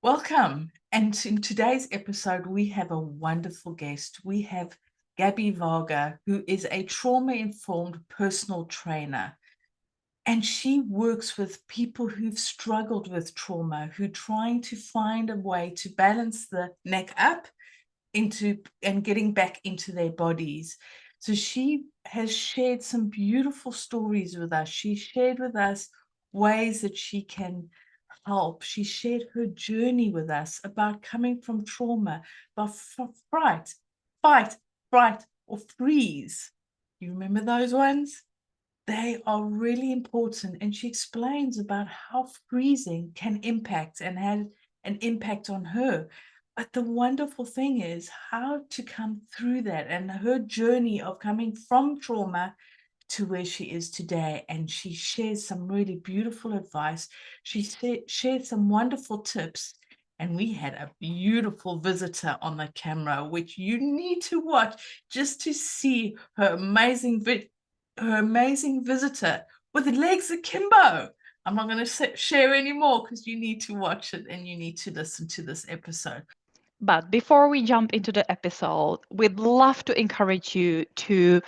Welcome. And in today's episode, we have a wonderful guest. We have Gabby Varga, who is a trauma-informed personal trainer. And she works with people who've struggled with trauma, who are trying to find a way to balance the neck up into and getting back into their bodies. So she has shared some beautiful stories with us. She shared with us ways that she can help. She shared her journey with us about coming from trauma, about fright, fight, fright, or freeze. You remember those ones? They are really important. And she explains about how freezing can impact and had an impact on her. But the wonderful thing is how to come through that and her journey of coming from trauma to where she is today. And she shares some really beautiful advice. She shared some wonderful tips. And we had a beautiful visitor on the camera, which you need to watch just to see her amazing visitor with legs akimbo. I'm not going to share anymore because you need to watch it and you need to listen to this episode. But before we jump into the episode, we'd love to encourage you to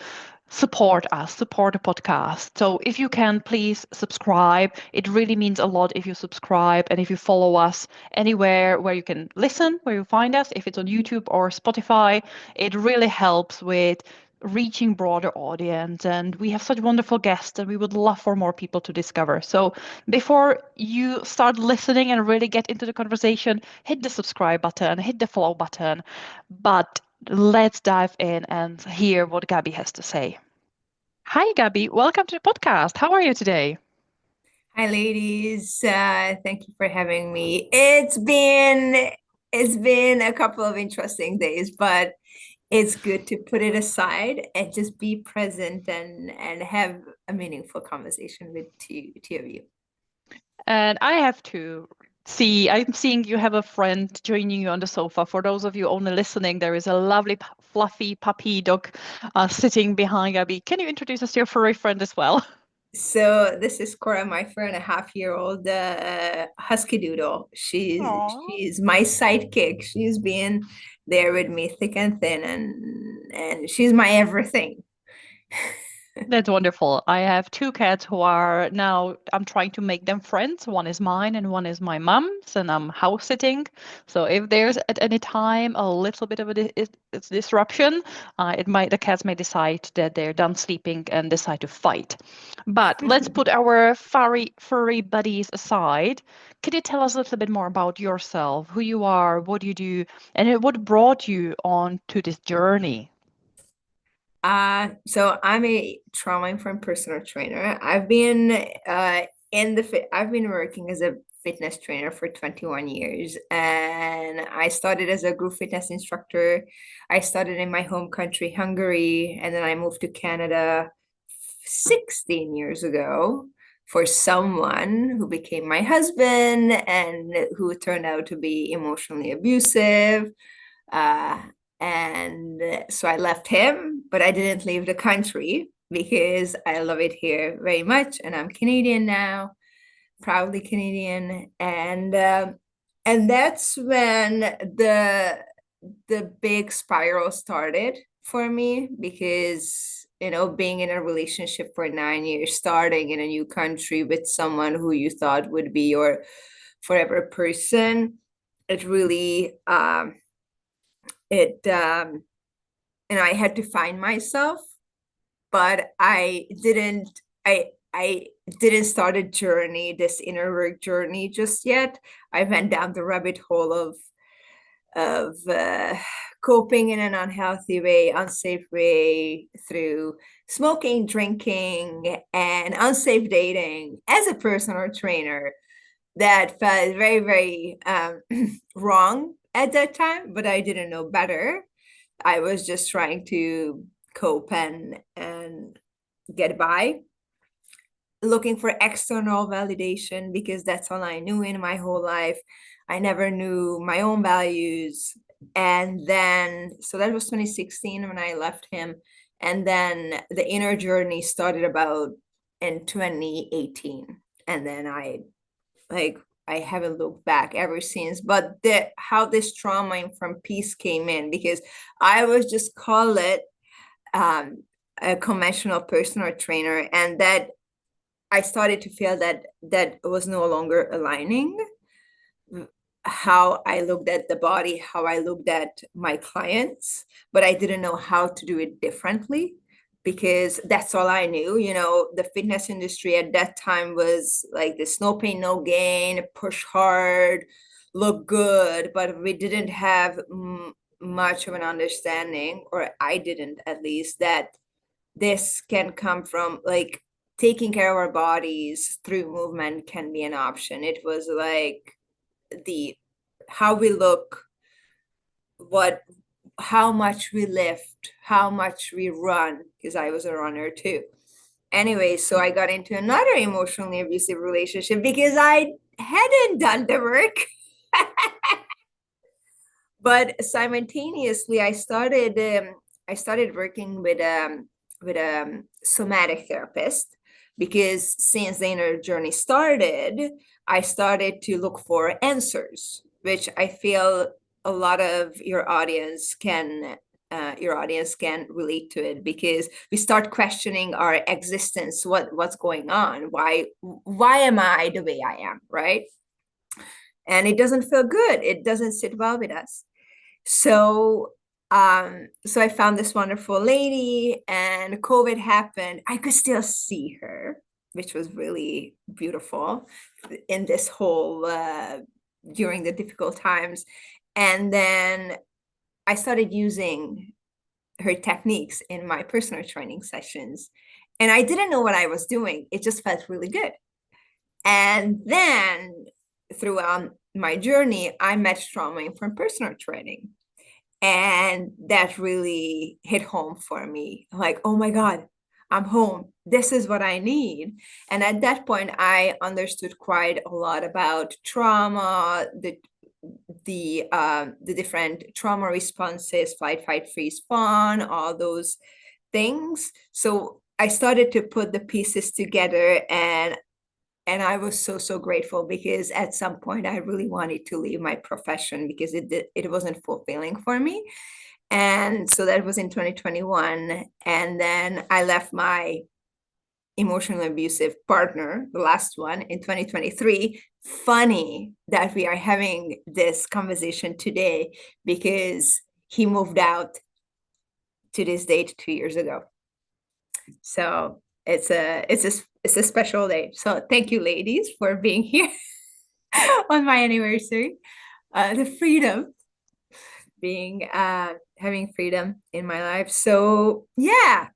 support us, support the podcast. So if you can, please subscribe. It really means a lot if you subscribe and if you follow us anywhere where you can listen, where you find us, if it's on YouTube or Spotify. It really helps with reaching broader audience, and we have such wonderful guests and we would love for more people to discover. So before you start listening and really get into the conversation, hit the subscribe button, hit the follow button. But let's dive in and hear what Gabi has to say. Hi, Gabi. Welcome to the podcast. How are you today? Hi, ladies. Thank you for having me. It's been a couple of interesting days, but it's good to put it aside and just be present and have a meaningful conversation with two of you. And I have to see, I'm seeing you have a friend joining you on the sofa. For those of you only listening, there is a lovely, fluffy puppy dog sitting behind Gabi. Can you introduce us to your furry friend as well? So this is Cora, my 4.5-year-old husky doodle. Aww. She's my sidekick. She's been there with me thick and thin, and she's my everything. That's wonderful. I have two cats who are now, I'm trying to make them friends. One is mine and one is my mom's, and I'm house sitting. So if there's at any time a little bit of a disruption, the cats may decide that they're done sleeping and decide to fight. But let's put our furry buddies aside. Can you tell us a little bit more about yourself, who you are, what you do, and what brought you on to this journey? So I'm a trauma-informed personal trainer. I've been working as a fitness trainer for 21 years, and I started as a group fitness instructor. I started in my home country, Hungary, and then I moved to Canada 16 years ago for someone who became my husband and who turned out to be emotionally abusive. Uh, and so I left him, but I didn't leave the country because I love it here very much. And I'm Canadian now, proudly Canadian. And that's when the big spiral started for me because, being in a relationship for 9 years, starting in a new country with someone who you thought would be your forever person, it really I had to find myself, but I didn't start a journey, this inner work journey just yet. I went down the rabbit hole of coping in an unhealthy way, unsafe way, through smoking, drinking, and unsafe dating as a personal trainer. That felt very, very wrong at that time, but I didn't know better. I was just trying to cope and get by, looking for external validation because that's all I knew in my whole life. I never knew my own values. And then, so that was 2016 when I left him. And then the inner journey started about in 2018. And then I like haven't looked back ever since. But how this trauma-informed piece came in, because I was just call it a conventional personal trainer, and that I started to feel that was no longer aligning how I looked at the body, how I looked at my clients, but I didn't know how to do it differently, because that's all I knew. You know, the fitness industry at that time was like this no pain, no gain, push hard, look good, but we didn't have much of an understanding, or I didn't at least, that this can come from like taking care of our bodies through movement can be an option. It was like the how we look, how much we lift, how much we run, because I was a runner too. Anyway, so I got into another emotionally abusive relationship because I hadn't done the work. But simultaneously, I started working with a somatic therapist, because since the inner journey started, I started to look for answers, which I feel a lot of your audience can relate to it, because we start questioning our existence, what's going on, why am I the way I am, right? And it doesn't feel good. It doesn't sit well with us. So so I found this wonderful lady, and COVID happened. I could still see her, which was really beautiful in this whole during the difficult times. And then I started using her techniques in my personal training sessions, and I didn't know what I was doing. It just felt really good. And then throughout my journey, I met trauma-informed personal training. And that really hit home for me. Like, oh my God, I'm home. This is what I need. And at that point, I understood quite a lot about trauma, the different trauma responses, flight, fight, freeze, fawn, all those things. So I started to put the pieces together, and I was so grateful, because at some point I really wanted to leave my profession because it wasn't fulfilling for me. And so that was in 2021. And then I left my emotionally abusive partner, the last one, in 2023. Funny that we are having this conversation today, because he moved out to this date 2 years ago. So it's a special day. So thank you, ladies, for being here on my anniversary. The freedom, having freedom in my life. So yeah,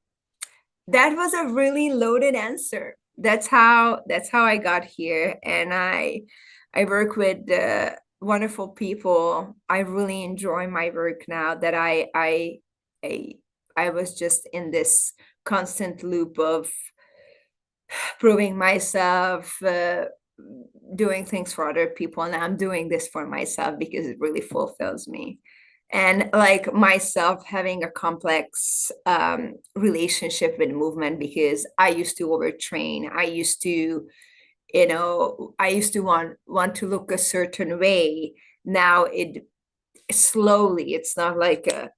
that was a really loaded answer. That's how I got here, and I work with wonderful people. I really enjoy my work now that I was just in this constant loop of proving myself, doing things for other people, and I'm doing this for myself because it really fulfills me. And like myself, having a complex relationship with movement, because I used to overtrain. I used to, want to look a certain way. Now it slowly, it's not like a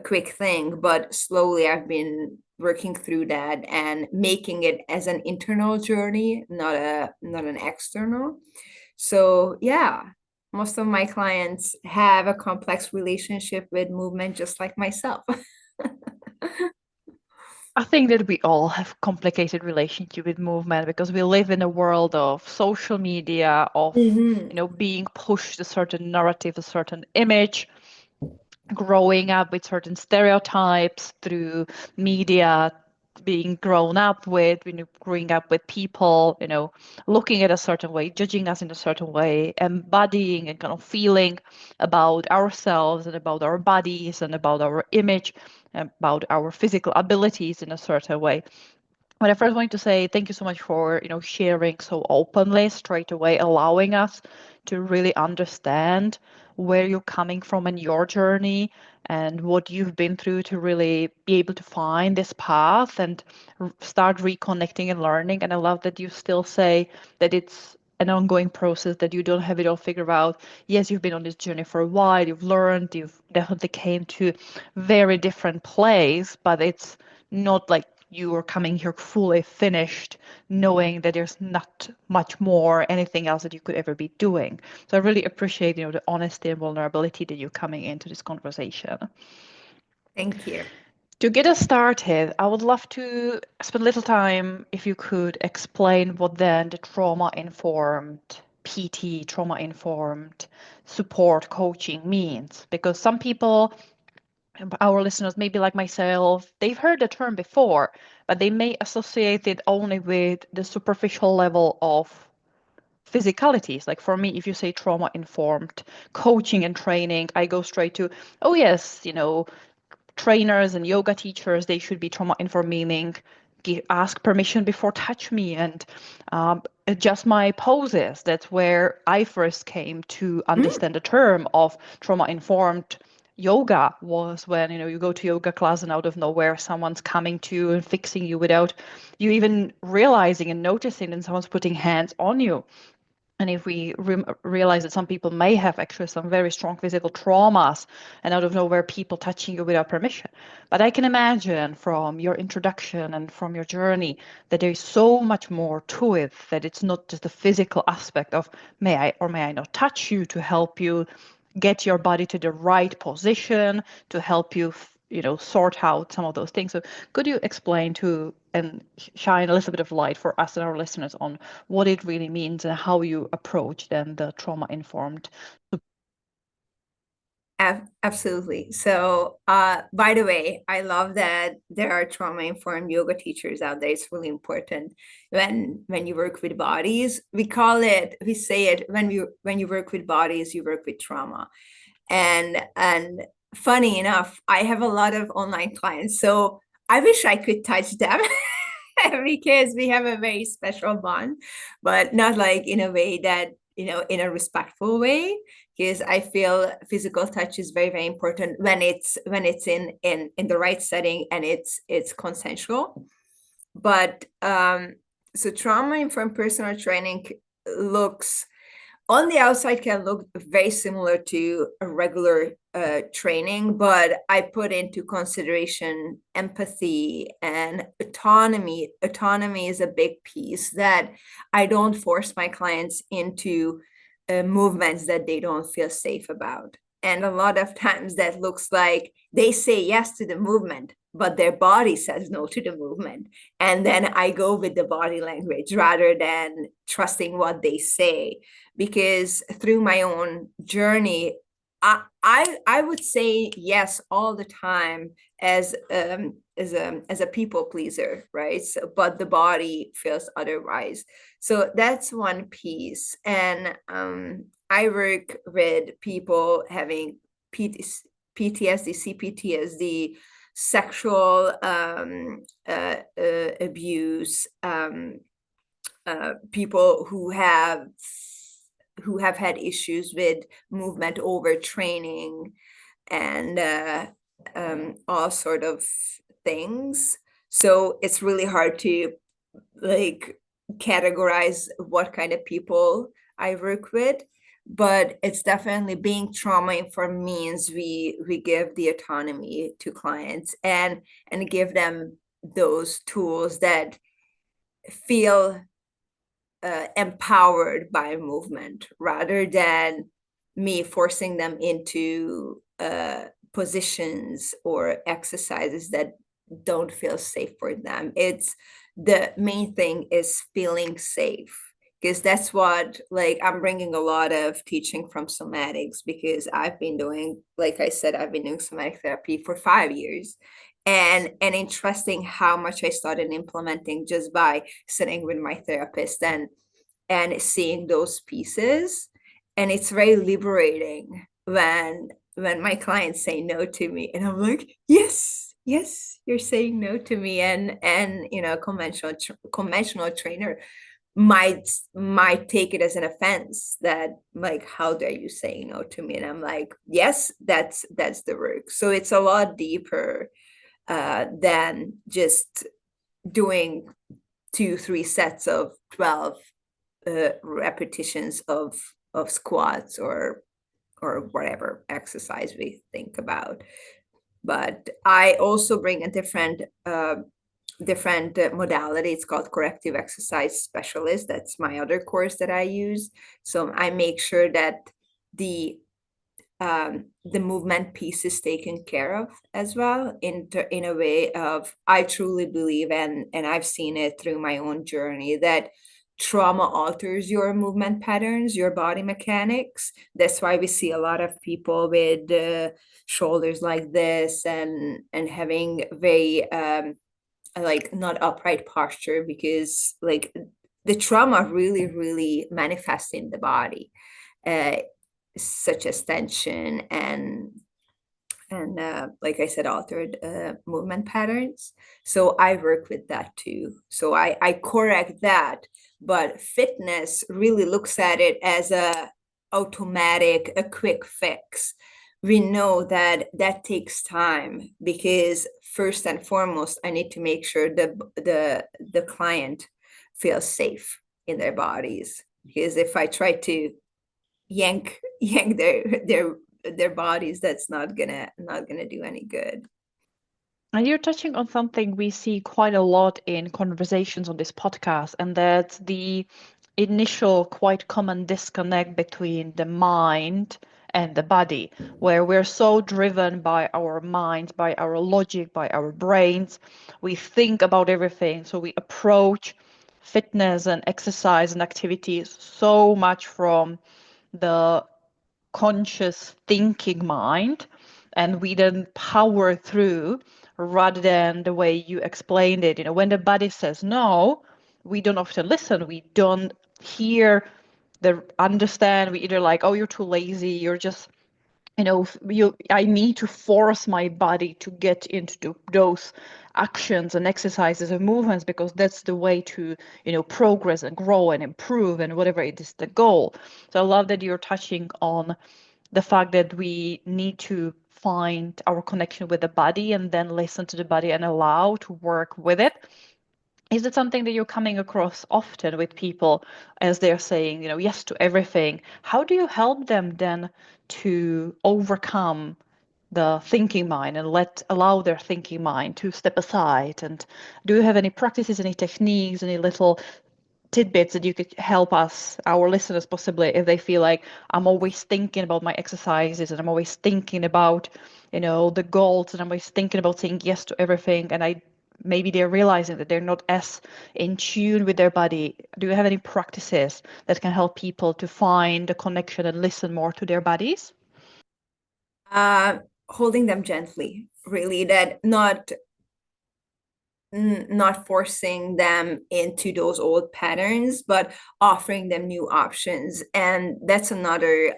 quick thing, but slowly I've been working through that and making it as an internal journey, not an external. So yeah, most of my clients have a complex relationship with movement, just like myself. I think that we all have complicated relationship with movement, because we live in a world of social media, of being pushed a certain narrative, a certain image, growing up with certain stereotypes through media, being grown up with, growing up with people, looking at a certain way, judging us in a certain way, embodying and kind of feeling about ourselves and about our bodies and about our image, and about our physical abilities in a certain way. But I first wanted to say thank you so much for sharing so openly straight away, allowing us to really understand where you're coming from in your journey and what you've been through to really be able to find this path and start reconnecting and learning. And I love that you still say that it's an ongoing process, that you don't have it all figured out. Yes, you've been on this journey for a while, you've learned, you've definitely came to very different place, but it's not like you are coming here fully finished, knowing that there's not much more, anything else that you could ever be doing. So I really appreciate, the honesty and vulnerability that you're coming into this conversation. Thank you. To get us started, I would love to spend a little time, if you could explain what then the trauma-informed PT, trauma-informed support coaching means. Because some people, our listeners, maybe like myself, they've heard the term before, but they may associate it only with the superficial level of physicalities. Like for me, if you say trauma-informed coaching and training, I go straight to, oh yes, trainers and yoga teachers, they should be trauma-informed, meaning ask permission before touch me and adjust my poses. That's where I first came to understand the term of trauma-informed yoga, was when you go to yoga class and out of nowhere someone's coming to you and fixing you without you even realizing and noticing, and someone's putting hands on you. And if we realize that some people may have actually some very strong physical traumas, and out of nowhere people touching you without permission. But I can imagine from your introduction and from your journey that there's so much more to it, that it's not just the physical aspect of may I or may I not touch you, to help you get your body to the right position, to help you sort out some of those things. So could you explain to and shine a little bit of light for us and our listeners on what it really means and how you approach then the trauma-informed? Absolutely. So, by the way, I love that there are trauma-informed yoga teachers out there. It's really important when you work with bodies. We say it when you work with bodies, you work with trauma. And funny enough, I have a lot of online clients, so I wish I could touch them because we have a very special bond, but not like in a way that, in a respectful way, because I feel physical touch is very, very important when it's in the right setting and it's consensual. But so trauma-informed personal training looks, on the outside, can look very similar to a regular training, but I put into consideration empathy and autonomy. Autonomy is a big piece, that I don't force my clients into movements that they don't feel safe about. And a lot of times that looks like they say yes to the movement, but their body says no to the movement. And then I go with the body language rather than trusting what they say. Because through my own journey, I would say yes all the time as a people pleaser, right? So, but the body feels otherwise. So that's one piece. And I work with people having PTSD, CPTSD, sexual abuse, people who have had issues with movement overtraining, and all sort of things. So it's really hard to categorize what kind of people I work with, but it's definitely being trauma-informed means we give the autonomy to clients and give them those tools that feel empowered by movement, rather than me forcing them into positions or exercises that don't feel safe for them. It's the main thing is feeling safe, because that's what, I'm bringing a lot of teaching from somatics, because I've been doing, like I said, I've been doing somatic therapy for 5 years. And interesting how much I started implementing just by sitting with my therapist and seeing those pieces. And it's very liberating when my clients say no to me, and I'm like, yes, you're saying no to me. And conventional trainer might take it as an offense, that how dare you say no to me? And I'm like, yes, that's the work. So it's a lot deeper than just doing 2-3 sets of 12 repetitions of squats or whatever exercise we think about. But I also bring a different modality. It's called corrective exercise specialist. That's my other course that I use. So I make sure that the movement piece is taken care of as well, in a way of, I truly believe, and I've seen it through my own journey, that trauma alters your movement patterns, your body mechanics. That's why we see a lot of people with shoulders like this, and having very like not upright posture, because like the trauma really manifests in the body, such as tension and like I said, altered movement patterns. So I work with that too. So I correct that, but fitness really looks at it as a quick fix. We know that that takes time, because first and foremost, I need to make sure the client feels safe in their bodies. Because if I try to yank their bodies, that's not gonna do any good. And you're touching on something we see quite a lot in conversations on this podcast, and that's the initial, quite common disconnect between the mind and the body, where we're so driven by our minds, by our logic, by our brains. We think about everything. So we approach fitness and exercise and activities so much from the conscious thinking mind, and we then power through, rather than the way you explained it. When the body says no, we don't often listen. We don't hear the understand. We either like, oh, you're too lazy, you're just I need to force my body to get into those actions and exercises and movements, because that's the way to progress and grow and improve, and whatever it is, the goal. So I love that you're touching on the fact that we need to find our connection with the body and then listen to the body and allow to work with it. Is it something that you're coming across often with people, as they're saying, yes to everything? How do you help them then to overcome the thinking mind and allow their thinking mind to step aside? And do you have any practices, any techniques, any little tidbits that you could help us, our listeners, possibly, if they feel like, I'm always thinking about my exercises, and I'm always thinking about the goals, and I'm always thinking about saying yes to everything, and maybe they're realizing that they're not as in tune with their body? Do you have any practices that can help people to find a connection and listen more to their bodies? Holding them gently, really, that not forcing them into those old patterns, but offering them new options. And that's another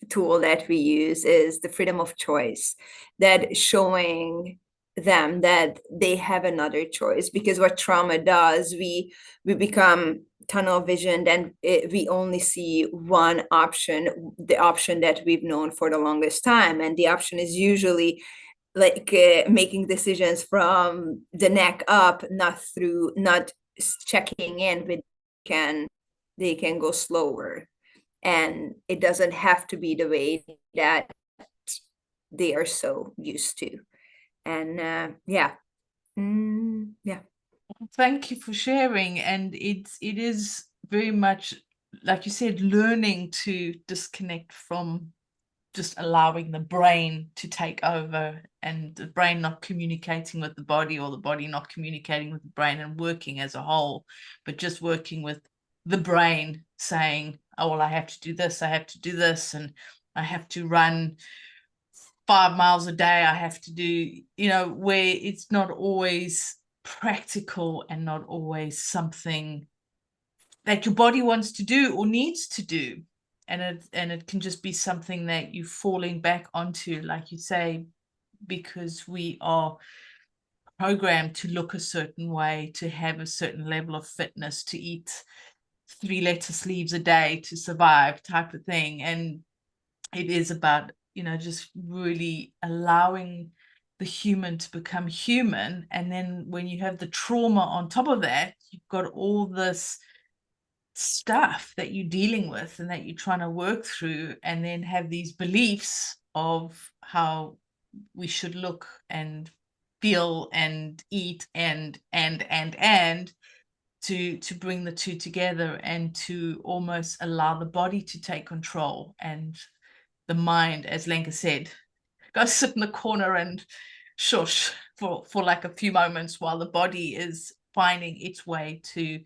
tool that we use, is the freedom of choice, that showing them that they have another choice. Because what trauma does, we become tunnel visioned, and we only see one option, the option that we've known for the longest time. And the option is usually like making decisions from the neck up, not checking in with, they can go slower, and it doesn't have to be the way that they are so used to. And yeah. Thank you for sharing. And it is very much, like you said, learning to disconnect from just allowing the brain to take over, and the brain not communicating with the body, or the body not communicating with the brain, and working as a whole, but just working with the brain saying, oh, well, I have to do this, I have to do this, and I have to run 5 miles a day, I have to do, where it's not always practical, and not always something that your body wants to do or needs to do. And it can just be something that you're falling back onto, like you say, because we are programmed to look a certain way, to have a certain level of fitness, to eat 3 lettuce leaves a day to survive, type of thing. And it is about, just really allowing the human to become human. And then when you have the trauma on top of that, you've got all this stuff that you're dealing with and that you're trying to work through, and then have these beliefs of how we should look and feel and eat and to bring the two together, and to almost allow the body to take control, and the mind, as Lenka said, go sit in the corner and shush for like a few moments while the body is finding its way to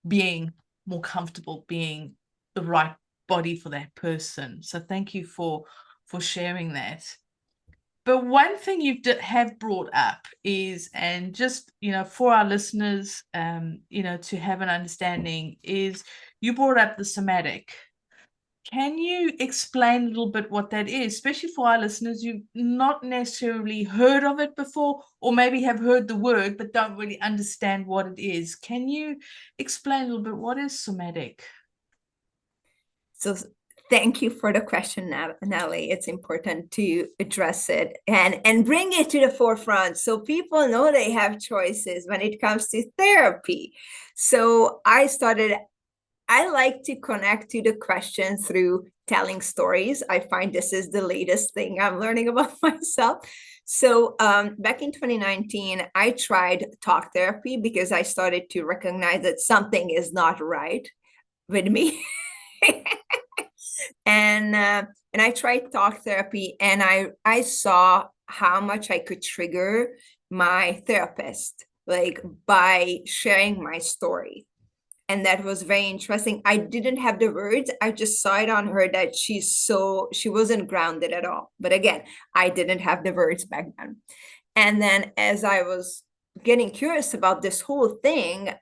being more comfortable, being the right body for that person. So thank you for sharing that. But one thing you have brought up is, and just, for our listeners, to have an understanding, is you brought up the somatic. Can you explain a little bit what that is, especially for our listeners who've not necessarily heard of it before, or maybe have heard the word but don't really understand what it is? Can you explain a little bit, what is somatic? So thank you for the question, Natalie. It's important to address it and bring it to the forefront so people know they have choices when it comes to therapy. So I like to connect to the question through telling stories. I find this is the latest thing I'm learning about myself. So back in 2019, I tried talk therapy because I started to recognize that something is not right with me. And I tried talk therapy, and I saw how much I could trigger my therapist, like by sharing my story. And that was very interesting. I didn't have the words. I just saw it on her that she wasn't grounded at all. But again, I didn't have the words back then. And then as I was getting curious about this whole thing,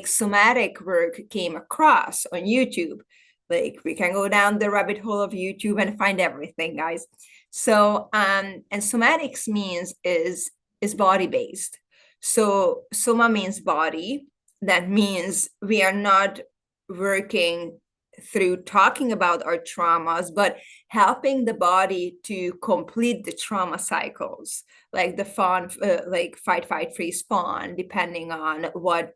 somatic work came across on YouTube. Like, we can go down the rabbit hole of YouTube and find everything, guys. So and somatics is body based. So soma means body. That means we are not working through talking about our traumas, but helping the body to complete the trauma cycles, like the fawn, like fight, freeze, fawn, depending on what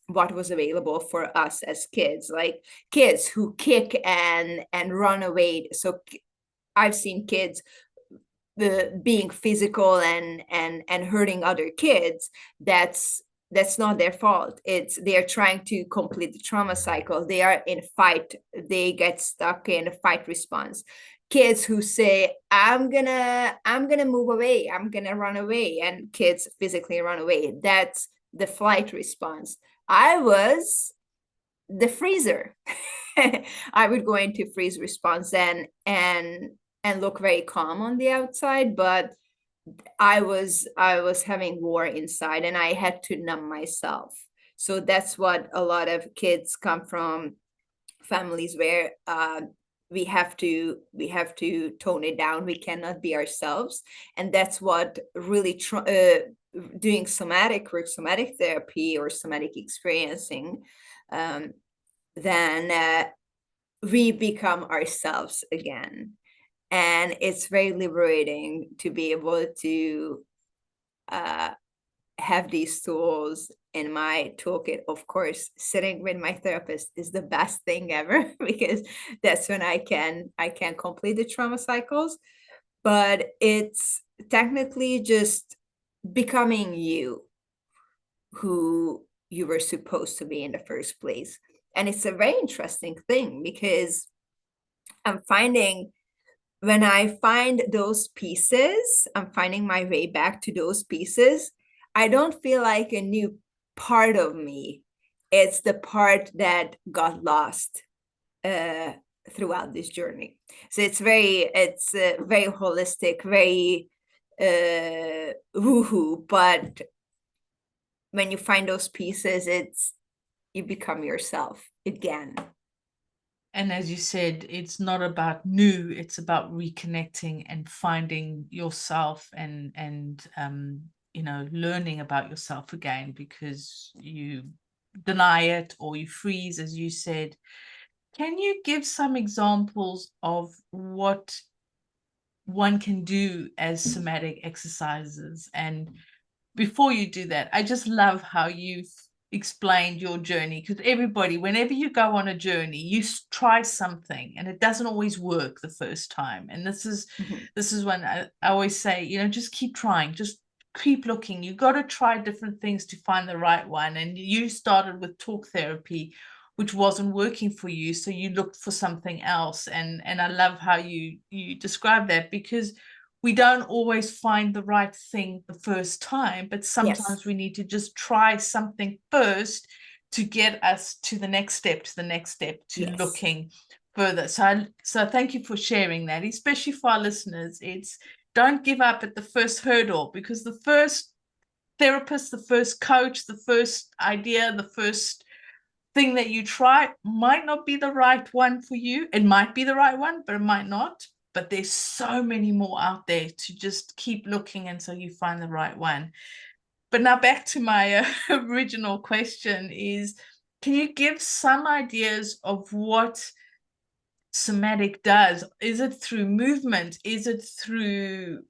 was available for us as kids, like kids who kick and run away. So I've seen kids being physical and hurting other kids. That's not their fault. They're trying to complete the trauma cycle. They are in fight. They get stuck in a fight response. Kids who say, I'm gonna move away, I'm gonna run away, and kids physically run away. That's the flight response. I was the freezer. I would go into freeze response and look very calm on the outside, but I was having war inside, and I had to numb myself. So that's what a lot of kids come from, families where we have to tone it down. We cannot be ourselves, and that's what really doing somatic work, somatic therapy, or somatic experiencing, then we become ourselves again. And it's very liberating to be able to have these tools in my toolkit. Of course, sitting with my therapist is the best thing ever, because that's when I can complete the trauma cycles. But it's technically just becoming you, who you were supposed to be in the first place. And it's a very interesting thing, because I'm finding, when I find those pieces, I'm finding my way back to those pieces. I don't feel like a new part of me. It's the part that got lost throughout this journey. So it's very holistic, very woohoo. But when you find those pieces, you become yourself again. And as you said, it's not about new, it's about reconnecting and finding yourself, and learning about yourself again, because you deny it or you freeze, as you said. Can you give some examples of what one can do as somatic exercises? And before you do that, I just love how you've explained your journey, because everybody, whenever you go on a journey, you try something and it doesn't always work the first time. And this is when I always say, just keep trying, just keep looking. You got to try different things to find the right one. And you started with talk therapy, which wasn't working for you, so you looked for something else. And I love how you describe that, because we don't always find the right thing the first time, but sometimes we need to just try something first to get us to the next step, to looking further. So thank you for sharing that, especially for our listeners. It's don't give up at the first hurdle, because the first therapist, the first coach, the first idea, the first thing that you try might not be the right one for you. It might be the right one, but it might not. But there's so many more out there to just keep looking until you find the right one. But now back to my original question is, can you give some ideas of what somatic does? Is it through movement? Is it through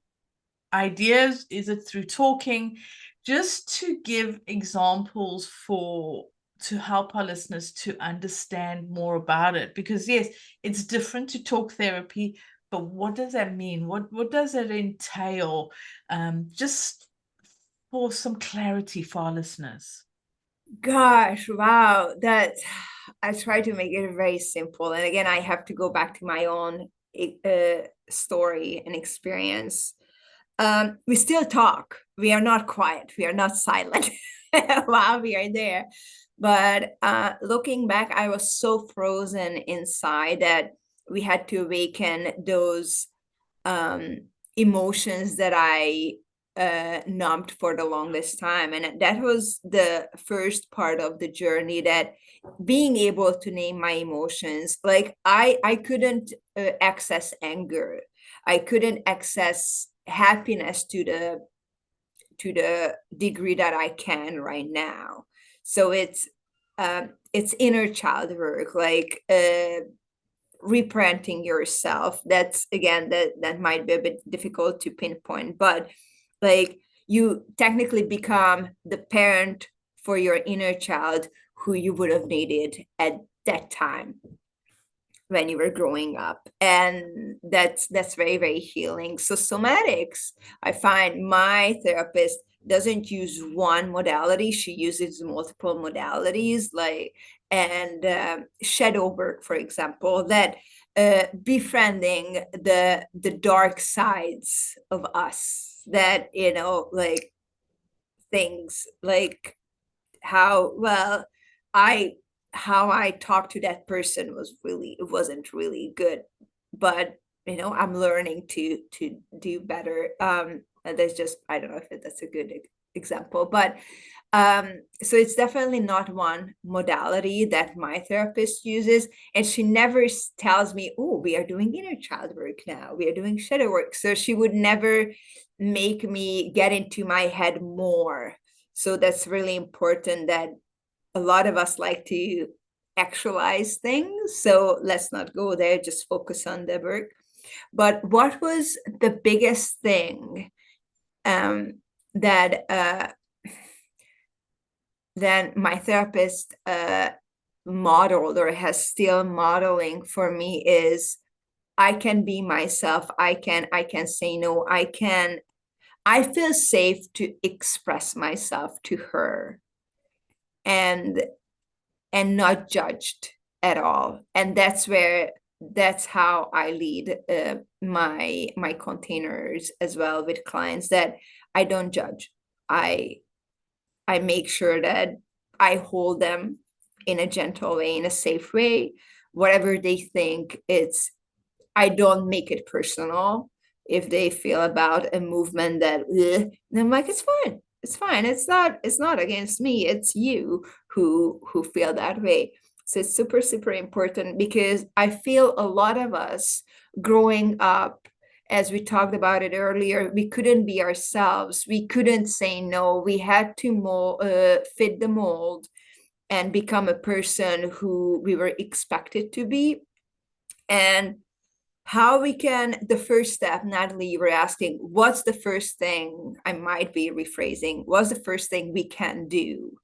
ideas? Is it through talking? Just to give examples to help our listeners to understand more about it. Because yes, it's different to talk therapy, but what does that mean? What does it entail? Just for some clarity for our listeners. Gosh, wow. I try to make it very simple. And again, I have to go back to my own story and experience. We still talk. We are not quiet. We are not silent while we are there. But looking back, I was so frozen inside that we had to awaken those emotions that I numbed for the longest time. And that was the first part of the journey, that being able to name my emotions. Like I couldn't access anger. I couldn't access happiness to the degree that I can right now. So it's inner child work, like reparenting yourself. That's again, that might be a bit difficult to pinpoint, but like you technically become the parent for your inner child who you would have needed at that time when you were growing up. And that's very, very healing. So somatics, I find my therapist doesn't use one modality. She uses multiple modalities, like, and shadow work, for example, that befriending the dark sides of us, that, like things like how I talked to that person wasn't really good, but I'm learning to do better. And there's just, I don't know if that's a good example, but so it's definitely not one modality that my therapist uses, and she never tells me, oh, we are doing inner child work now, we are doing shadow work. So she would never make me get into my head more. So that's really important, that a lot of us like to actualize things. So let's not go there, just focus on the work. But what was the biggest thing that my therapist modeled, or has still modeling for me, is I can be myself. I can say no. I feel safe to express myself to her, and not judged at all. And that's how I lead my containers as well with clients, that I don't judge. I make sure that I hold them in a gentle way, in a safe way. Whatever they think, I don't make it personal. If they feel about a movement that, I'm like, it's fine. It's fine. It's not against me. It's you who feel that way. So it's super, super important, because I feel a lot of us growing up, as we talked about it earlier, we couldn't be ourselves. We couldn't say no. We had to fit the mold and become a person who we were expected to be. And how we can, the first step, Natalie, you were asking, what's the first thing, I might be rephrasing, what's the first thing we can do?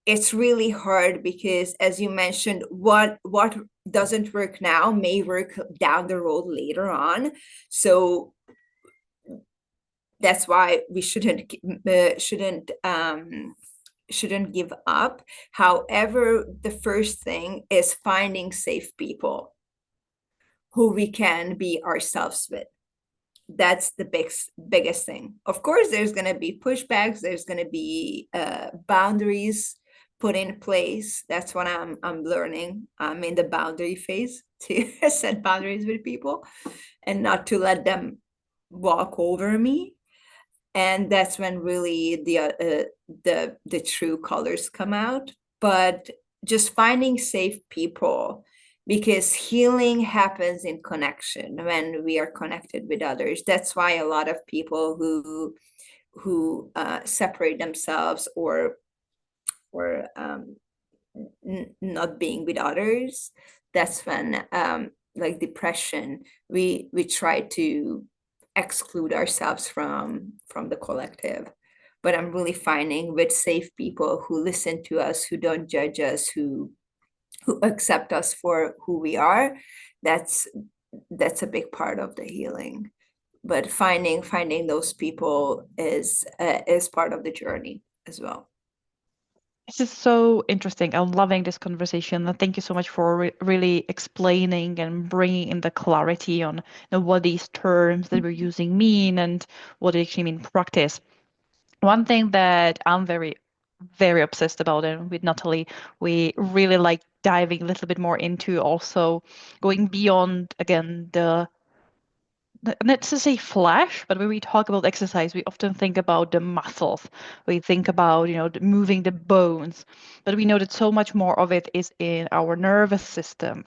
it's really hard because, as you mentioned, what doesn't work now may work down the road later on. So that's why we shouldn't give up. However, the first thing is finding safe people who we can be ourselves with. That's the biggest thing. Of course, there's going to be pushbacks. There's going to be boundaries put in place. That's what I'm learning. I'm in the boundary phase to set boundaries with people and not to let them walk over me. And that's when really the true colors come out. But just finding safe people, because healing happens in connection when we are connected with others. That's why a lot of people who separate themselves or not being with others, that's when like depression, we try to exclude ourselves from the collective. But I'm really finding with safe people who listen to us, who don't judge us, who accept us for who we are, that's a big part of the healing. But finding those people is part of the journey as well. This is so interesting. I'm loving this conversation. And thank you so much for really explaining and bringing in the clarity on what these terms that we're using mean and what they actually mean in practice. One thing that I'm very, very obsessed about, and with Natalie, we really like diving a little bit more into also going beyond, again, not to say flesh, but when we talk about exercise, we often think about the muscles. We think about, moving the bones, but we know that so much more of it is in our nervous system.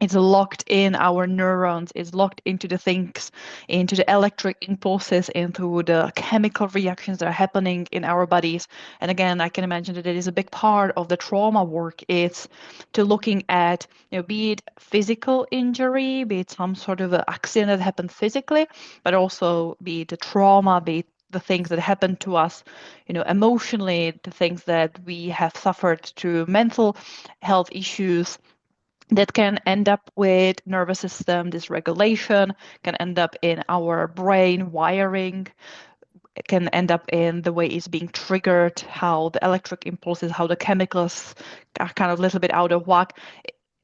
It's locked in our neurons, it's locked into the things, into the electric impulses, into the chemical reactions that are happening in our bodies. And again, I can imagine that it is a big part of the trauma work is to looking at, be it physical injury, be it some sort of an accident that happened physically, but also be it the trauma, be it the things that happen to us, emotionally, the things that we have suffered through mental health issues that can end up with nervous system dysregulation, can end up in our brain wiring, it can end up in the way it's being triggered, how the electric impulses, how the chemicals are kind of a little bit out of whack.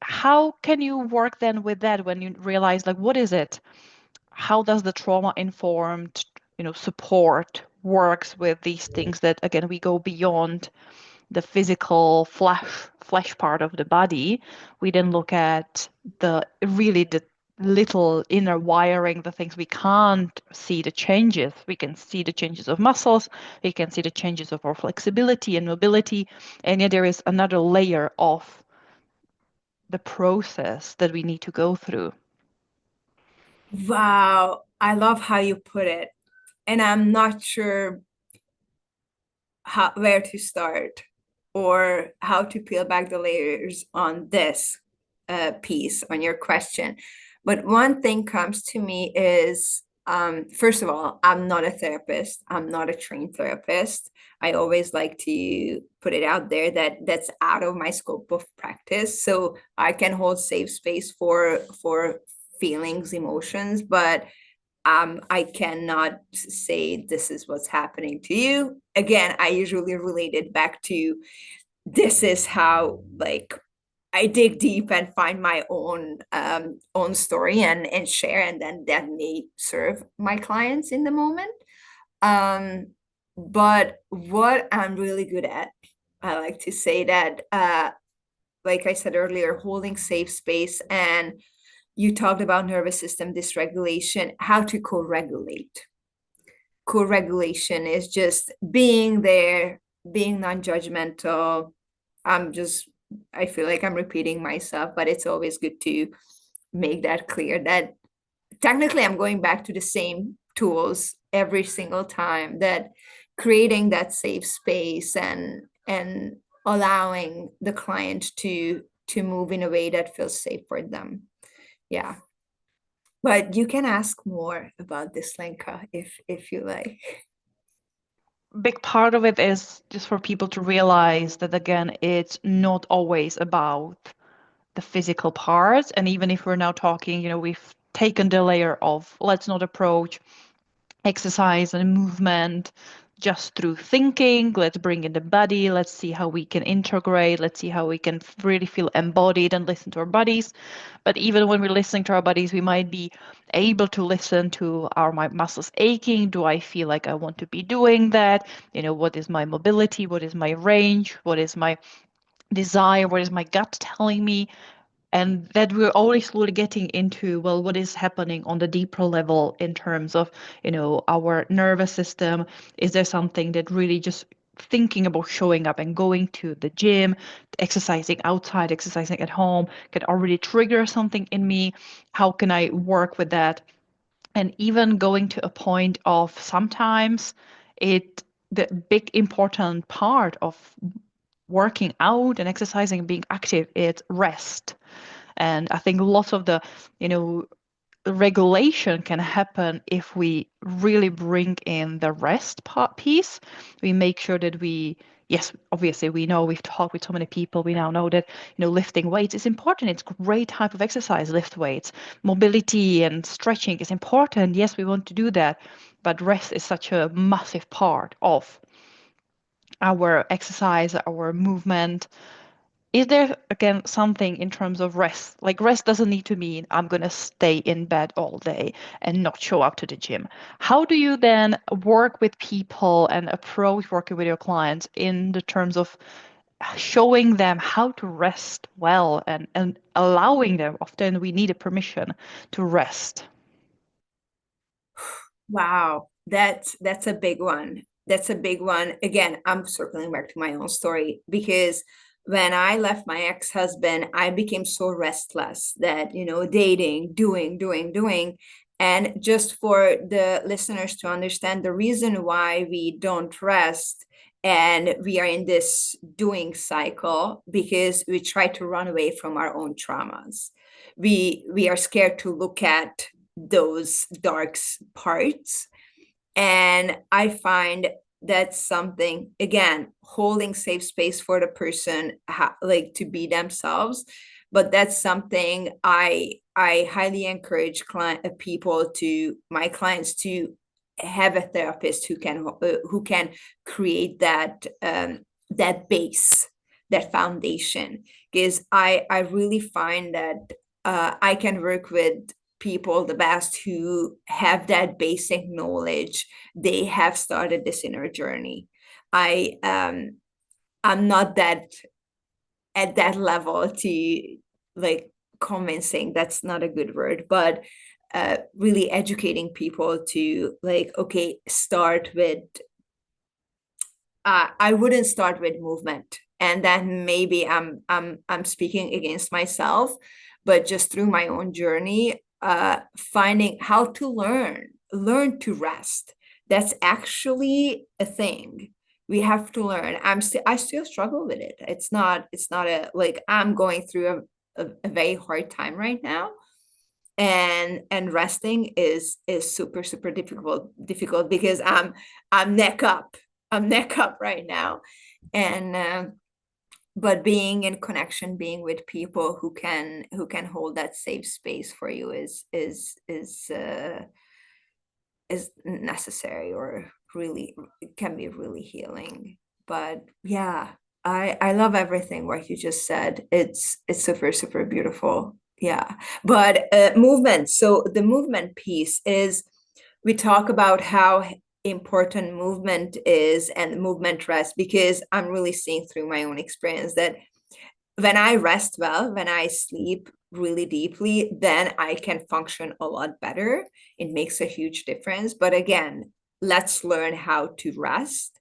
How can you work then with that when you realize, like, what is it? How does the trauma informed, support works with these things that, again, we go beyond the physical flesh part of the body? We then look at the little inner wiring, the things we can't see the changes. We can see the changes of muscles, we can see the changes of our flexibility and mobility, and yet there is another layer of the process that we need to go through. Wow, I love how you put it. And I'm not sure where to start or how to peel back the layers on this piece, on your question. But one thing comes to me is, first of all, I'm not a therapist. I'm not a trained therapist. I always like to put it out there that that's out of my scope of practice. So I can hold safe space for feelings, emotions, but I cannot say this is what's happening to you. Again, I usually relate it back to, this is how, like, I dig deep and find my own story and share, and then that may serve my clients in the moment. But what I'm really good at, I like to say that, like I said earlier, holding safe space. And you talked about nervous system dysregulation, how to co-regulate. Co-regulation is just being there, being non-judgmental. I feel like I'm repeating myself, but it's always good to make that clear that technically I'm going back to the same tools every single time, that creating that safe space and allowing the client to move in a way that feels safe for them. Yeah. But you can ask more about this, Lenka, if you like. big part of it is just for people to realize that, again, it's not always about the physical parts. And even if we're now talking, we've taken the layer of let's not approach exercise and movement just through thinking. Let's bring in the body. Let's see how we can integrate. Let's see how we can really feel embodied and listen to our bodies. But even when we're listening to our bodies, we might be able to listen to my muscles aching. Do I feel like I want to be doing that? What is my mobility? What is my range? What is my desire? What is my gut telling me? And that we're always slowly getting into, well, what is happening on the deeper level in terms of our nervous system. Is there something that really just thinking about showing up and going to the gym, exercising outside, exercising at home can already trigger something in me? How can I work with that? And even going to a point of sometimes the big important part of working out and exercising and being active is rest. And I think lots of the, regulation can happen if we really bring in the rest part piece. We make sure that yes, obviously we know, we've talked with so many people, we now know that, lifting weights is important. It's a great type of exercise, lift weights. Mobility and stretching is important. Yes, we want to do that. But rest is such a massive part of our exercise, our movement. Is there, again, something in terms of rest? Like, rest doesn't need to mean I'm going to stay in bed all day and not show up to the gym. How do you then work with people and approach working with your clients in the terms of showing them how to rest well and allowing them? Often we need a permission to rest. Wow, that's a big one. That's a big one. Again, I'm circling back to my own story, because when I left my ex-husband, I became so restless that, dating, doing. And just for the listeners to understand, the reason why we don't rest and we are in this doing cycle, because we try to run away from our own traumas. We are scared to look at those dark parts. And I find that's something, again, holding safe space for the person, like to be themselves. But that's something I highly encourage my clients to have a therapist who can create that that base, that foundation. Because I really find that I can work with people the best who have that basic knowledge. They have started this inner journey. I'm not that at that level to, like, convincing, that's not a good word, but really educating people to, like, okay, start with I wouldn't start with movement, and then maybe I'm speaking against myself, but just through my own journey, finding how to learn to rest. That's actually a thing we have to learn. I still struggle with it. It's not a, like, I'm going through a very hard time right now, and resting is super difficult because I'm neck up. I'm neck up right now. And but being in connection, being with people who can hold that safe space for you is necessary, or really, it can be really healing. But yeah, I love everything what you just said. It's super beautiful. Yeah. But movement, so the movement piece is, we talk about how important movement is and movement rest, because I'm really seeing through my own experience that when I rest well, when I sleep really deeply, then I can function a lot better. It makes a huge difference. But again, let's learn how to rest,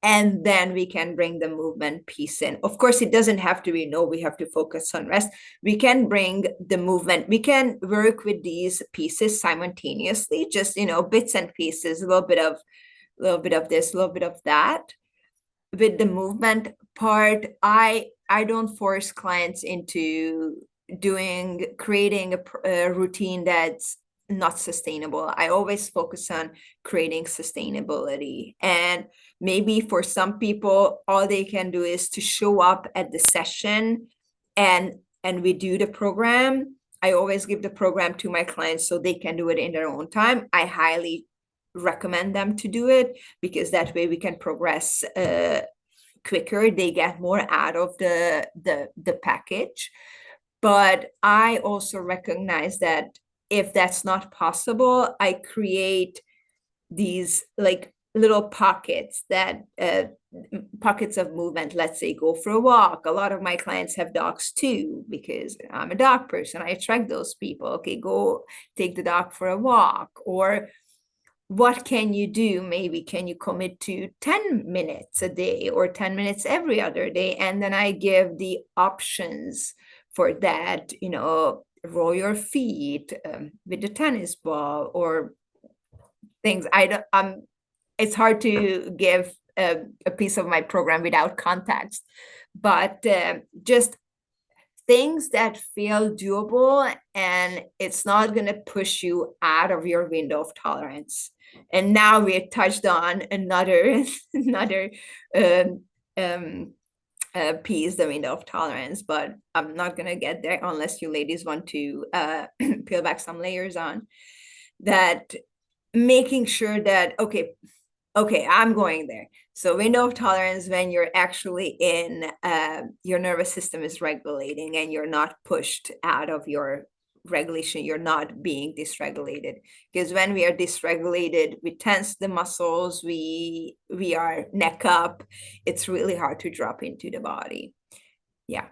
and then we can bring the movement piece in. Of course, it doesn't have to be, no, we have to focus on rest. We can bring the movement. We can work with these pieces simultaneously, just, bits and pieces, a little bit of this, a little bit of that. With the movement part, I don't force clients into creating a routine that's not sustainable. I always focus on creating sustainability. And maybe for some people, all they can do is to show up at the session and we do the program. I always give the program to my clients so they can do it in their own time. I highly recommend them to do it, because that way we can progress quicker. They get more out of the package. But I also recognize that if that's not possible, I create these like little pockets that pockets of movement. Let's say go for a walk. A lot of my clients have dogs too, because I'm a dog person. I attract those people. Okay, go take the dog for a walk. Or what can you do? Maybe can you commit to 10 minutes a day or 10 minutes every other day? And then I give the options for that, roll your feet with the tennis ball or things. It's hard to give a piece of my program without context, but just things that feel doable, and it's not going to push you out of your window of tolerance. And now we touched on another um, um, piece, the window of tolerance, but I'm not going to get there unless you ladies want to peel back some layers on that, making sure that, okay, I'm going there. So window of tolerance, when you're actually in, your nervous system is regulating and you're not pushed out of your regulation, you're not being dysregulated. Because when we are dysregulated, we tense the muscles, we are neck up. It's really hard to drop into the body. Yeah.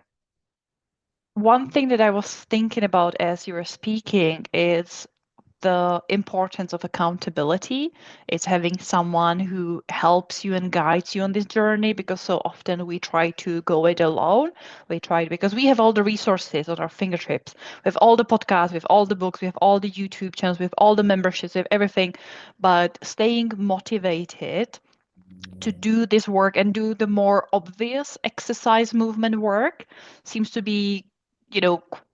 One thing that I was thinking about as you were speaking is the importance of accountability. It's having someone who helps you and guides you on this journey, because so often we try to go it alone. Because we have all the resources at our fingertips. We have all the podcasts, we have all the books, we have all the YouTube channels, we have all the memberships, we have everything. But staying motivated to do this work and do the more obvious exercise movement work seems to be,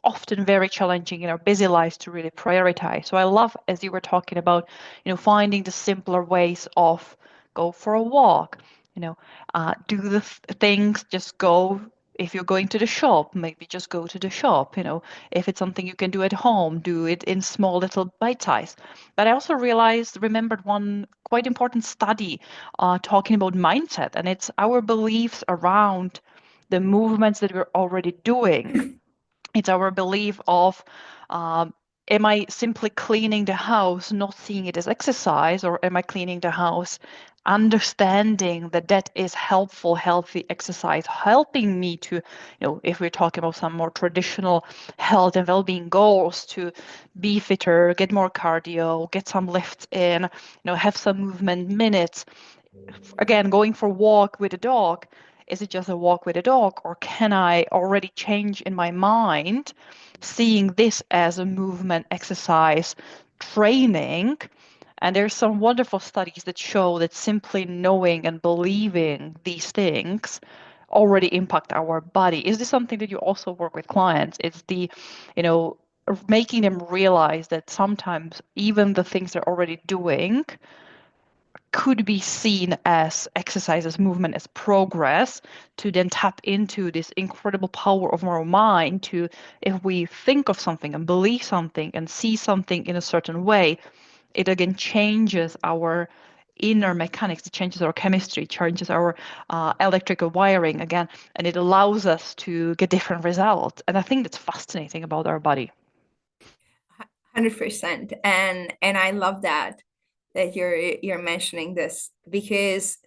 often very challenging in our busy lives to really prioritize. So I love, as you were talking about, finding the simpler ways of go for a walk, do the things, just go. If you're going to the shop, maybe just go to the shop. If it's something you can do at home, do it in small little bite size. But I also remembered one quite important study talking about mindset, and it's our beliefs around the movements that we're already doing. It's our belief of, am I simply cleaning the house, not seeing it as exercise, or am I cleaning the house, understanding that that is helpful, healthy exercise, helping me to, if we're talking about some more traditional health and well-being goals, to be fitter, get more cardio, get some lifts in, have some movement minutes. Again, going for a walk with a dog, is it just a walk with a dog, or can I already change in my mind, seeing this as a movement exercise training? And there's some wonderful studies that show that simply knowing and believing these things already impact our body. Is this something that you also work with clients? It's the, making them realize that sometimes even the things they're already doing could be seen as exercise, as movement, as progress, to then tap into this incredible power of our mind to, if we think of something and believe something and see something in a certain way, it again changes our inner mechanics, it changes our chemistry, changes our electrical wiring again, and it allows us to get different results. And I think that's fascinating about our body. 100%. And I love that you're mentioning this, because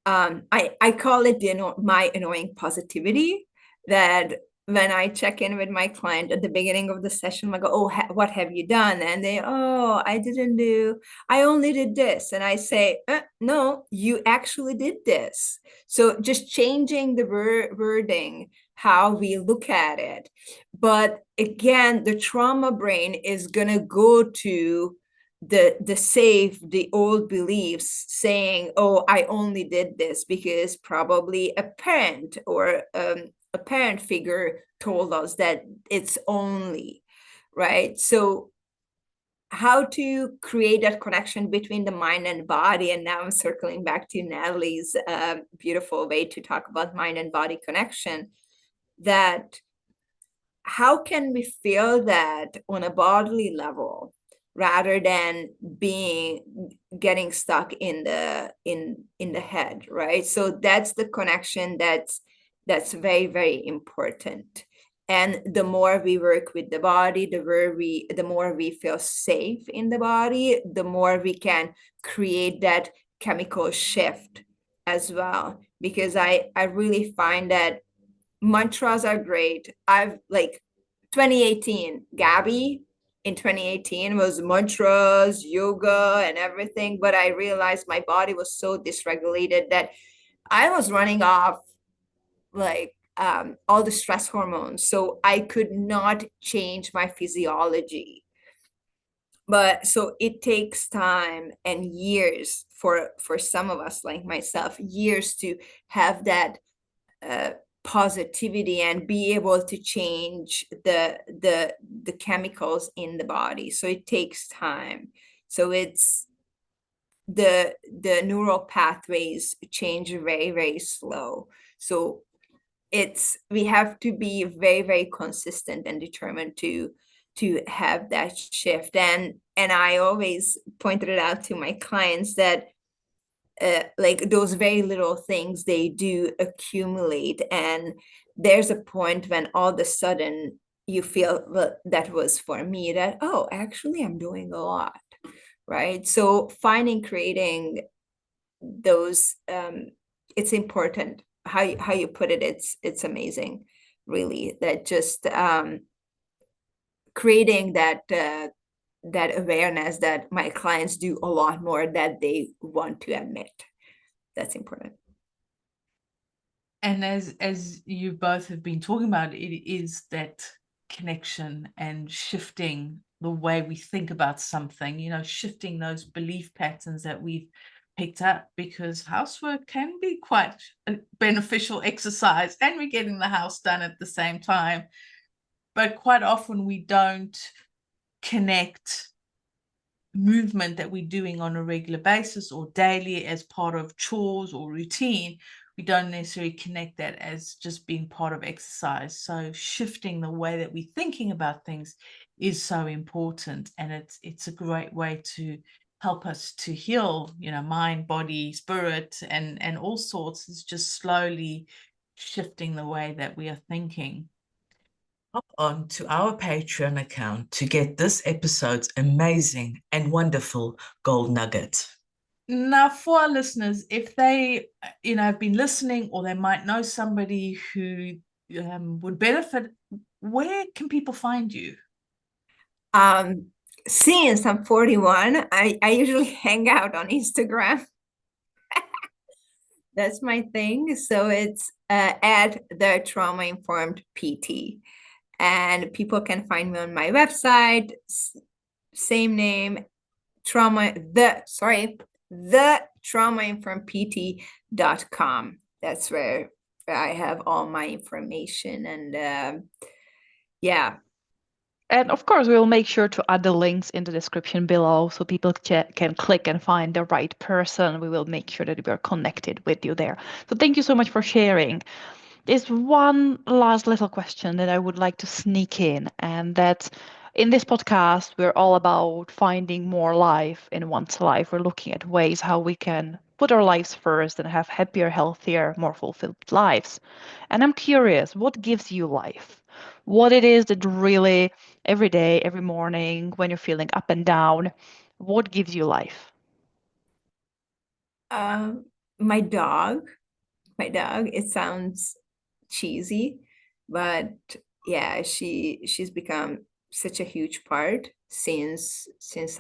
I call it my annoying positivity, that when I check in with my client at the beginning of the session, I go, oh, what have you done? And they, oh, I only did this. And I say, no, you actually did this. So just changing the wording, how we look at it. But again, the trauma brain is going to go to the old beliefs, saying, oh, I only did this because probably a parent or a parent figure told us that it's only, right? So how to create that connection between the mind and body. And now I'm circling back to Natalie's beautiful way to talk about mind and body connection, that how can we feel that on a bodily level rather than getting stuck in the head, right? So that's the connection that's very, very important. And the more we work with the body, the more we feel safe in the body, the more we can create that chemical shift as well. Because I really find that mantras are great. I've like 2018, Gabi in 2018 was mantras, yoga, and everything. But I realized my body was so dysregulated that I was running off like all the stress hormones. So I could not change my physiology. But so it takes time and years for some of us, like myself, years to have that positivity and be able to change the chemicals in the body. So it takes time. So it's the neural pathways change very, very slow. So we have to be very, very consistent and determined to have that shift. And I always pointed it out to my clients that like those very little things, they do accumulate, and there's a point when all of a sudden you feel, well, that was for me, that, oh, actually I'm doing a lot, right? So creating those, it's important how you put it. It's amazing, really, that just creating that awareness that my clients do a lot more that they want to admit. That's important. And as you both have been talking about, it is that connection and shifting the way we think about something, shifting those belief patterns that we've picked up, because housework can be quite a beneficial exercise and we're getting the house done at the same time. But quite often we don't connect movement that we're doing on a regular basis or daily as part of chores or routine. We don't necessarily connect that as just being part of exercise. So shifting the way that we're thinking about things is so important, and it's a great way to help us to heal, mind, body, spirit, and all sorts. Is just slowly shifting the way that we are thinking. Hop on to our Patreon account to get this episode's amazing and wonderful gold nugget. Now, for our listeners, if they, have been listening, or they might know somebody who would benefit, where can people find you? Since I'm 41, I usually hang out on Instagram. That's my thing. So it's at the Trauma Informed PT. And people can find me on my website, same name, the traumainformedpt.com. That's where I have all my information. And yeah. And of course, we will make sure to add the links in the description below so people can click and find the right person. We will make sure that we are connected with you there. So thank you so much for sharing. There's one last little question that I would like to sneak in, and that in this podcast, we're all about finding more life in one's life. We're looking at ways how we can put our lives first and have happier, healthier, more fulfilled lives. And I'm curious, what gives you life? What it is that really every day, every morning, when you're feeling up and down, what gives you life? My dog. It sounds cheesy, but yeah, she's become such a huge part since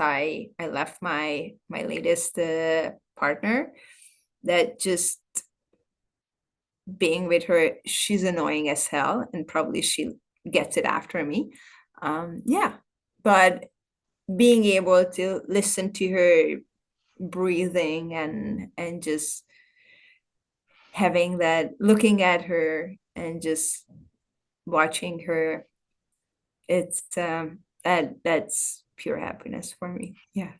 I left my latest partner, that just being with her, she's annoying as hell, and probably she gets it after me. Yeah, but being able to listen to her breathing and just having that, looking at her and just watching her, it's that's pure happiness for me. Yeah.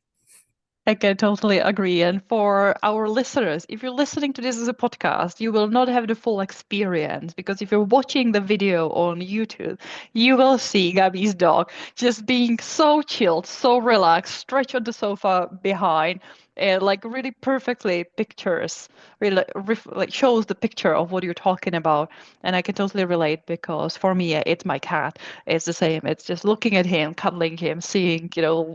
I can totally agree. And for our listeners, if you're listening to this as a podcast, you will not have the full experience, because if you're watching the video on YouTube, you will see Gabby's dog just being so chilled, so relaxed, stretched on the sofa behind, and like really perfectly pictures, really like shows the picture of what you're talking about. And I can totally relate, because for me, it's my cat. It's the same. It's just looking at him, cuddling him, seeing,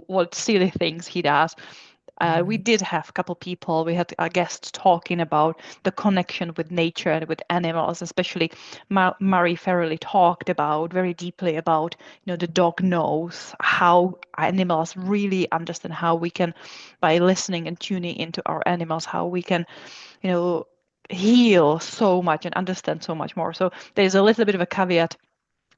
what silly things he does. We did have a couple people, we had a guest talking about the connection with nature and with animals, especially Murray Farrelly talked about very deeply about, the dog knows how animals really understand, how we can, by listening and tuning into our animals, how we can, heal so much and understand so much more. So there's a little bit of a caveat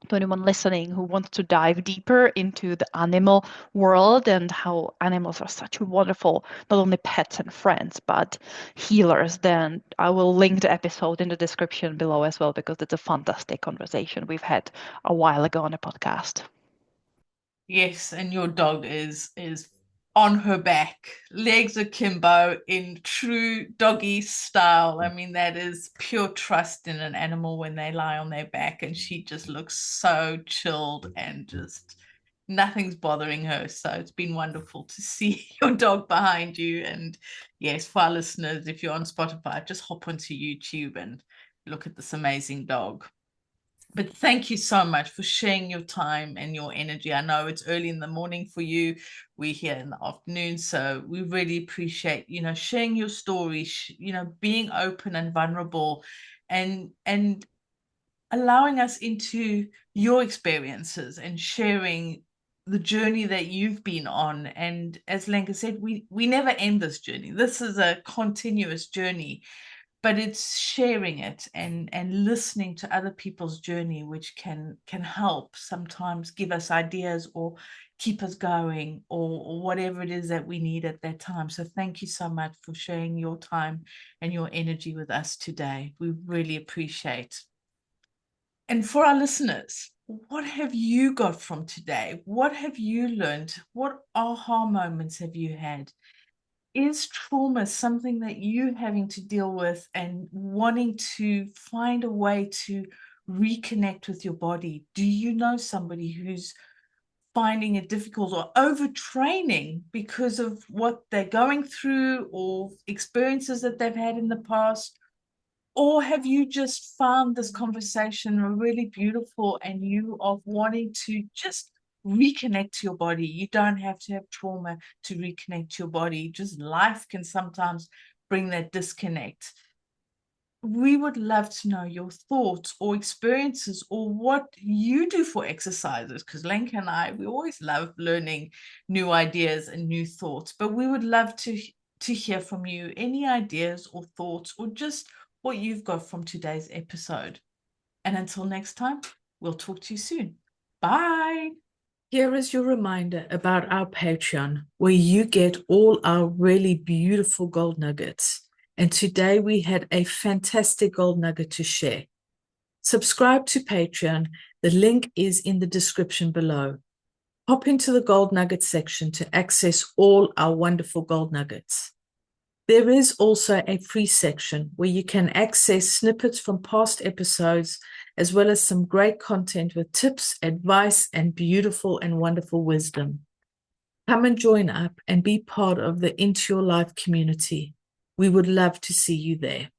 to anyone listening who wants to dive deeper into the animal world and how animals are such wonderful, not only pets and friends, but healers, then I will link the episode in the description below as well, because it's a fantastic conversation we've had a while ago on a podcast. Yes, and your dog is on her back, legs akimbo in true doggy style. I mean, that is pure trust in an animal when they lie on their back, and she just looks so chilled and just nothing's bothering her. So it's been wonderful to see your dog behind you. And yes, for our listeners, if you're on Spotify, just hop onto YouTube and look at this amazing dog. But thank you so much for sharing your time and your energy. I know it's early in the morning for you. We're here in the afternoon. So we really appreciate, sharing your story, being open and vulnerable, and allowing us into your experiences and sharing the journey that you've been on. And as Lenka said, we never end this journey. This is a continuous journey, but it's sharing it and listening to other people's journey, which can help sometimes give us ideas or keep us going, or whatever it is that we need at that time. So thank you so much for sharing your time and your energy with us today. We really appreciate. And for our listeners, what have you got from today? What have you learned? What aha moments have you had? Is trauma something that you're having to deal with and wanting to find a way to reconnect with your body? Do you know somebody who's finding it difficult or overtraining because of what they're going through or experiences that they've had in the past? Or have you just found this conversation really beautiful and you are wanting to just reconnect to your body? You don't have to have trauma to reconnect to your body. Just life can sometimes bring that disconnect. We would love to know your thoughts or experiences or what you do for exercises, because Lenka and I, we always love learning new ideas and new thoughts, but we would love to hear from you any ideas or thoughts or just what you've got from today's episode. And until next time, we'll talk to you soon. Bye. Here is your reminder about our Patreon, where you get all our really beautiful gold nuggets. And today we had a fantastic gold nugget to share. Subscribe to Patreon. The link is in the description below. Hop into the gold nugget section to access all our wonderful gold nuggets. There is also a free section where you can access snippets from past episodes, as well as some great content with tips, advice, and beautiful and wonderful wisdom. Come and join up and be part of the Into Your Life community. We would love to see you there.